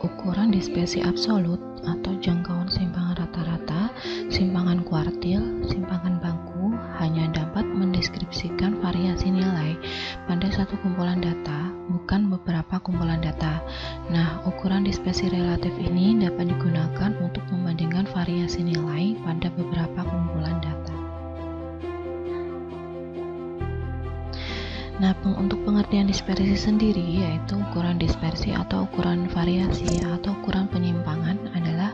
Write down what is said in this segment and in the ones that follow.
ukuran dispersi absolut atau jangkauan simpangan rata-rata, simpangan kuartil, simpangan baku hanya dapat mendeskripsikan variasi nilai pada satu kumpulan data, bukan beberapa kumpulan data. Nah, ukuran dispersi relatif ini dapat digunakan untuk membandingkan variasi nilai pada beberapa kumpulan data. Nah, untuk pengertian dispersi sendiri, yaitu ukuran dispersi atau ukuran variasi atau ukuran penyimpangan adalah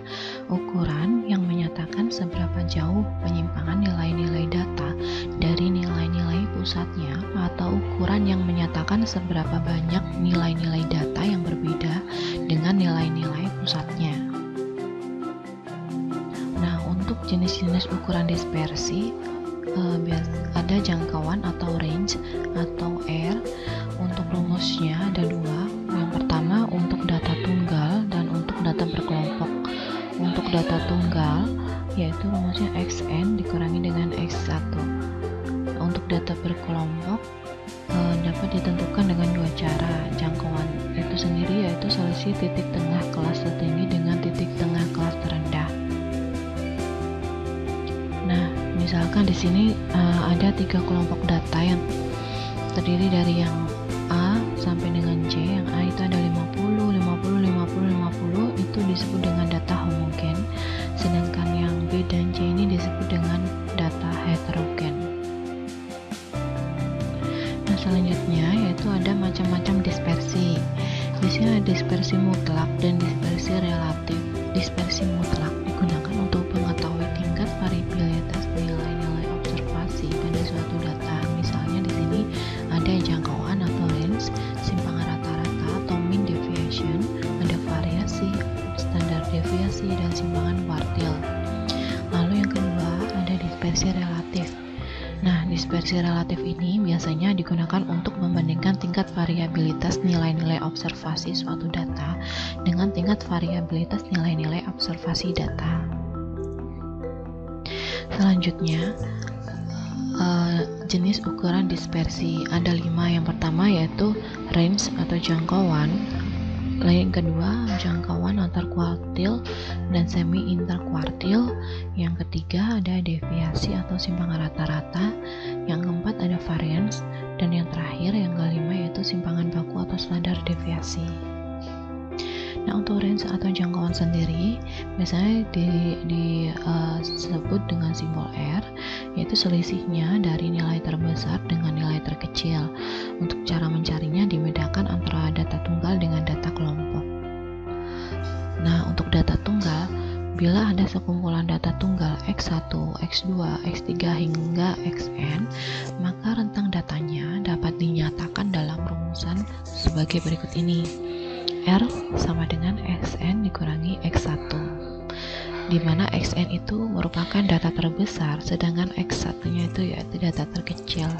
ukuran yang menyatakan seberapa jauh penyimpangan nilai-nilai data dari nilai-nilai pusatnya, atau ukuran yang menyatakan seberapa banyak nilai-nilai data yang berbeda dengan nilai-nilai pusatnya. Nah, untuk jenis-jenis ukuran dispersi, ada jangkauan atau range atau R. Untuk rumusnya ada dua. Yang pertama untuk data tunggal dan untuk data berkelompok. Untuk data tunggal yaitu rumusnya XN dikurangi dengan X1. Untuk data berkelompok dapat ditentukan dengan dua cara. Jangkauan itu sendiri yaitu selisih titik tengah kelas tertinggi dengan titik tengah kelas terendah. Nah, misalkan di sini ada 3 kelompok data yang terdiri dari yang A sampai dengan C. Yang A itu ada 50, 50, 50, 50, itu disebut dengan data homogen. Sedangkan yang B dan C ini disebut dengan data heterogen. Nah, selanjutnya yaitu ada macam-macam dispersi. Di sini ada dispersi mutlak dan dispersi relatif. Dispersi mutlak digunakan untuk mengetahui tingkat variabilitas nilai-nilai observasi pada suatu data. Misalnya di sini ada jangkauan atau range, simpangan rata-rata atau mean deviation, ada variasi, standar deviasi, dan simpangan kuartil. Lalu yang kedua ada dispersi relatif. Nah, dispersi relatif ini biasanya digunakan untuk membandingkan tingkat variabilitas nilai-nilai observasi suatu data dengan tingkat variabilitas nilai-nilai observasi data. Selanjutnya, jenis ukuran dispersi ada 5. Yang pertama yaitu range atau jangkauan. Yang kedua, jangkauan antar kuartil dan semi interkuartil. Yang ketiga ada deviasi atau simpangan rata-rata. Yang keempat ada variance, dan yang terakhir yang kelima yaitu simpangan baku atau standar deviasi. Nah, untuk range atau jangkauan sendiri biasanya disebut dengan simbol R, yaitu selisihnya dari nilai terbesar dengan nilai terkecil. Untuk cara mencarinya dibedakan antara data tunggal dengan data kelompok. Nah, untuk data tunggal, bila ada sekumpulan data tunggal X1, X2, X3 hingga Xn, maka rentang datanya dapat dinyatakan dalam rumusan sebagai berikut ini. R sama dengan Xn dikurangi X1, di mana Xn itu merupakan data terbesar, sedangkan X1-nya itu yaitu data terkecil.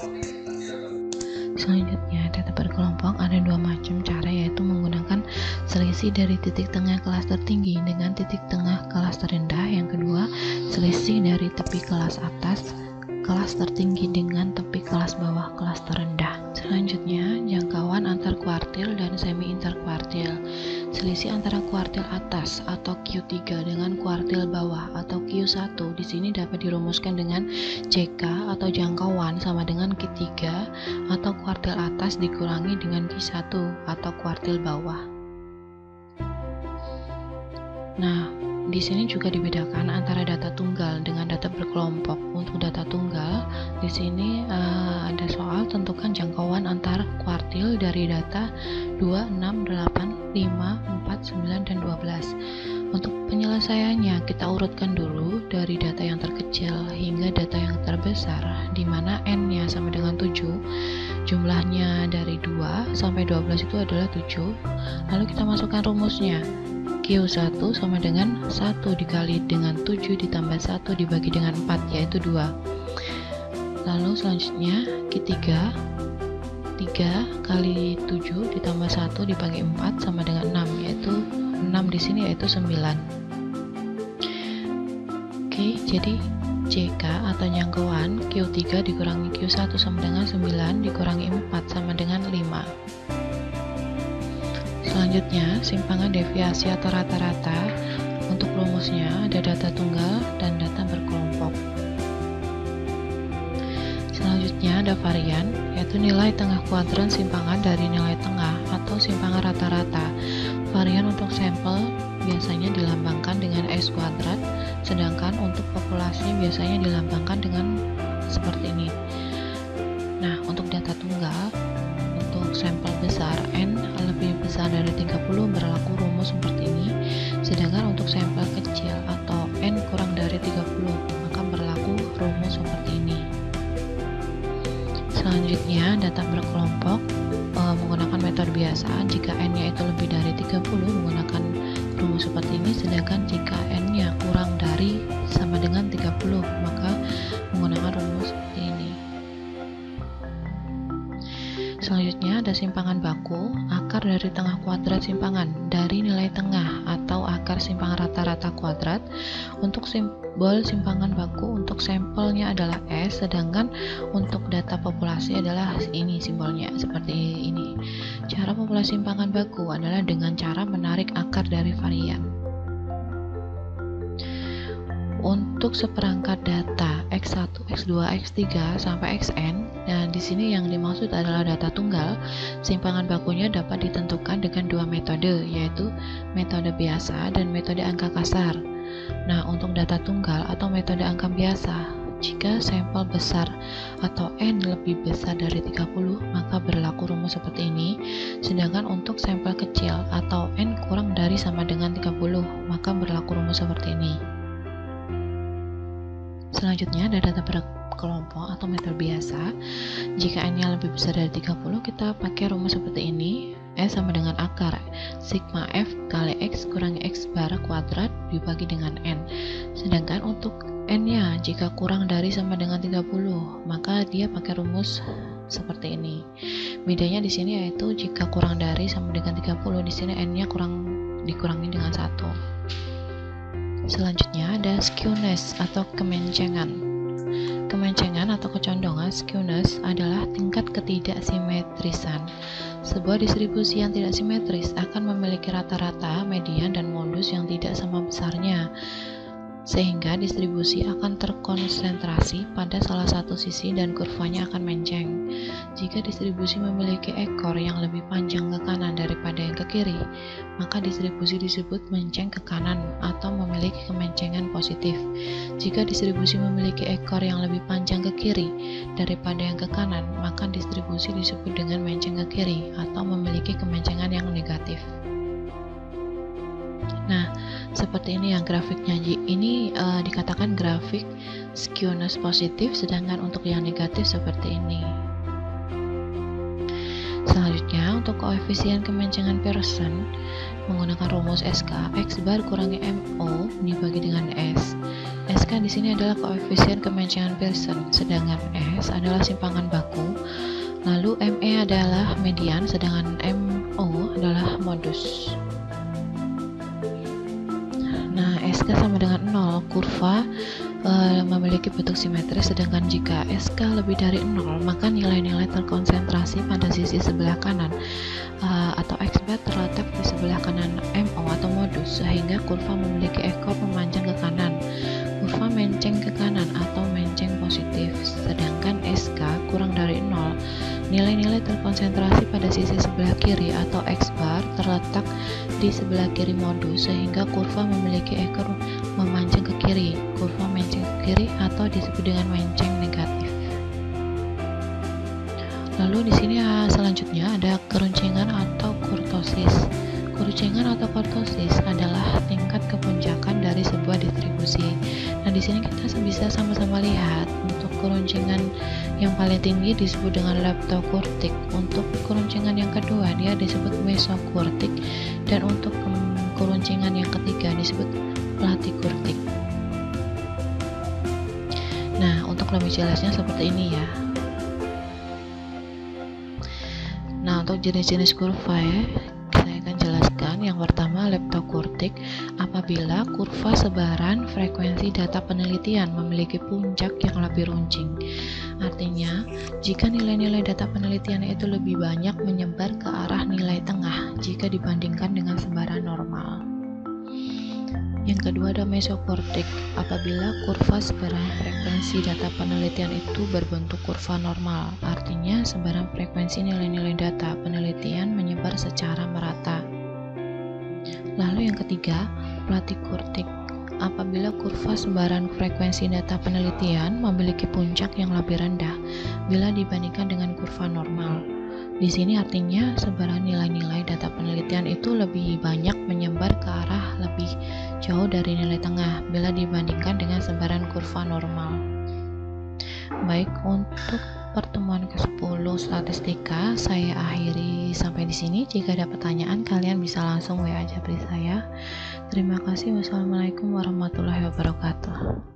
Selanjutnya, data berkelompok ada 2 macam cara, yaitu menggunakan selisih dari titik tengah kelas tertinggi dengan titik tengah kelas terendah. Yang kedua, selisih dari tepi kelas atas kelas tertinggi dengan tepi kelas bawah kelas terendah. Selanjutnya, jangkauan antar kuartil dan semi interkuartil. Selisih antara kuartil atas atau Q3 dengan kuartil bawah atau Q1 di sini dapat dirumuskan dengan CK atau jangkauan sama dengan Q3 atau kuartil atas dikurangi dengan Q1 atau kuartil bawah. Nah, di sini juga dibedakan antara data tunggal dengan data berkelompok. Untuk data tunggal, di sini ada soal tentukan jangkauan antar kuartil dari data 2, 6, 8, 5, 4, 9, dan 12. Untuk penyelesaiannya, kita urutkan dulu dari data yang terkecil hingga data yang terbesar, di mana N-nya sama dengan 7, jumlahnya dari 2 sampai 12 itu adalah 7. Lalu kita masukkan rumusnya. Q1 sama dengan 1 dikali dengan 7 ditambah 1 dibagi dengan 4, yaitu 2. Lalu selanjutnya Q3, 3 kali 7 ditambah 1 dibagi 4 sama dengan 6, yaitu 6 di sini yaitu 9. Oke, jadi CK atau jangkauan Q3 dikurangi Q1 sama dengan 9 dikurangi 4 sama dengan 5. Selanjutnya, simpangan deviasi atau rata-rata. Untuk rumusnya ada data tunggal dan data berkelompok. Selanjutnya ada varian, yaitu nilai tengah kuadran simpangan dari nilai tengah atau simpangan rata-rata. Varian untuk sampel biasanya dilambangkan dengan S kuadrat, sedangkan untuk populasi biasanya dilambangkan dengan seperti ini. Nah, untuk data tunggal, untuk sampel besar N lebih besar dari 30 berlaku rumus seperti ini, sedangkan untuk sampel kecil atau N kurang dari 30 maka berlaku rumus seperti ini. Selanjutnya, data berkelompok menggunakan metode biasa. Jika N-nya itu lebih dari 30 menggunakan rumus seperti ini, sedangkan jika N-nya kurang dari sama dengan 30 maka menggunakan rumus seperti ini. Selanjutnya ada simpangan baku, akar dari tengah kuadrat simpangan dari nilai tengah atau akar simpangan rata-rata kuadrat. Untuk simbol simpangan baku untuk sampelnya adalah S, sedangkan untuk data populasi adalah ini simbolnya seperti ini. Cara populasi simpangan baku adalah dengan cara menarik akar dari varian. Untuk seperangkat data X1, X2, X3 sampai Xn, dan di sini yang dimaksud adalah data tunggal, simpangan bakunya dapat ditentukan dengan dua metode, yaitu metode biasa dan metode angka kasar. Nah, untuk data tunggal atau metode angka biasa, jika sampel besar atau N lebih besar dari 30, maka berlaku rumus seperti ini. Sedangkan untuk sampel kecil atau N kurang dari sama dengan 30, maka berlaku rumus seperti ini. Selanjutnya ada data berkelompok atau metode biasa. Jika N-nya lebih besar dari 30, kita pakai rumus seperti ini. S sama dengan akar sigma F kali X kurangi X bar kuadrat dibagi dengan N. Sedangkan untuk N-nya jika kurang dari sama dengan 30, maka dia pakai rumus seperti ini. Bedanya di sini yaitu jika kurang dari sama dengan 30, di sini N-nya dikurangi dengan 1. Selanjutnya ada skewness atau kemencengan. Kemencengan atau kecondongan skewness adalah tingkat ketidaksimetrisan. Sebuah distribusi yang tidak simetris akan memiliki rata-rata, median, dan modus yang tidak sama besarnya, sehingga distribusi akan terkonsentrasi pada salah satu sisi dan kurvanya akan menceng. Jika distribusi memiliki ekor yang lebih panjang ke kanan daripada yang ke kiri, maka distribusi disebut menceng ke kanan atau memiliki kemencengan positif. Jika distribusi memiliki ekor yang lebih panjang ke kiri daripada yang ke kanan, maka distribusi disebut dengan menceng ke kiri atau memiliki kemencengan yang negatif. Nah, seperti ini yang grafiknya. Ini dikatakan grafik skewness positif, sedangkan untuk yang negatif seperti ini. Selanjutnya, untuk koefisien kemencengan Pearson menggunakan rumus SK, X bar kurangi MO dibagi dengan S. SK di sini adalah koefisien kemencengan Pearson, sedangkan S adalah simpangan baku. Lalu ME adalah median, sedangkan MO adalah modus. Nah, SK sama dengan 0, kurva memiliki bentuk simetris, sedangkan jika SK lebih dari 0, maka nilai-nilai terkonsentrasi pada sisi sebelah kanan atau X bar terletak di sebelah kanan MO atau modus, sehingga kurva memiliki ekor memanjang ke kanan. Kurva menceng ke kanan atau menceng positif, sedangkan SK kurang dari 0. Nilai-nilai terkonsentrasi pada sisi sebelah kiri atau X bar terletak di sebelah kiri modus, sehingga kurva memiliki ekor memanjang ke kiri. Kurva menceng ke kiri atau disebut dengan menceng negatif. Lalu di sini selanjutnya ada keruncingan atau kurtosis. Keruncingan atau kurtosis adalah tingkat kepuncakan dari sebuah distribusi. Nah, di sini kita bisa sama-sama lihat untuk keruncingan yang paling tinggi disebut dengan leptokurtik. Untuk keruncingan yang kedua dia disebut mesokurtik, dan untuk keruncingan yang ketiga disebut platikurtik. Nah, untuk lebih jelasnya seperti ini ya. Nah, untuk jenis-jenis kurva ya, saya akan jelaskan. pertanyaan. Yang pertama, leptokurtik apabila kurva sebaran frekuensi data penelitian memiliki puncak yang lebih runcing. Artinya, jika nilai-nilai data penelitian itu lebih banyak menyebar ke arah nilai tengah jika dibandingkan dengan sebaran normal. Yang kedua ada mesokortik, apabila kurva sebaran frekuensi data penelitian itu berbentuk kurva normal, artinya sebaran frekuensi nilai-nilai data penelitian menyebar secara merata. Lalu yang ketiga, platikurtik, apabila kurva sebaran frekuensi data penelitian memiliki puncak yang lebih rendah bila dibandingkan dengan kurva normal. Di sini artinya sebaran nilai-nilai data penelitian itu lebih banyak menyebar ke arah lebih jauh dari nilai tengah bila dibandingkan dengan sebaran kurva normal. Baik, untuk pertemuan ke-10 statistika saya akhiri sampai di sini. Jika ada pertanyaan kalian bisa langsung WA Japri saya. Terima kasih. Wassalamualaikum warahmatullahi wabarakatuh.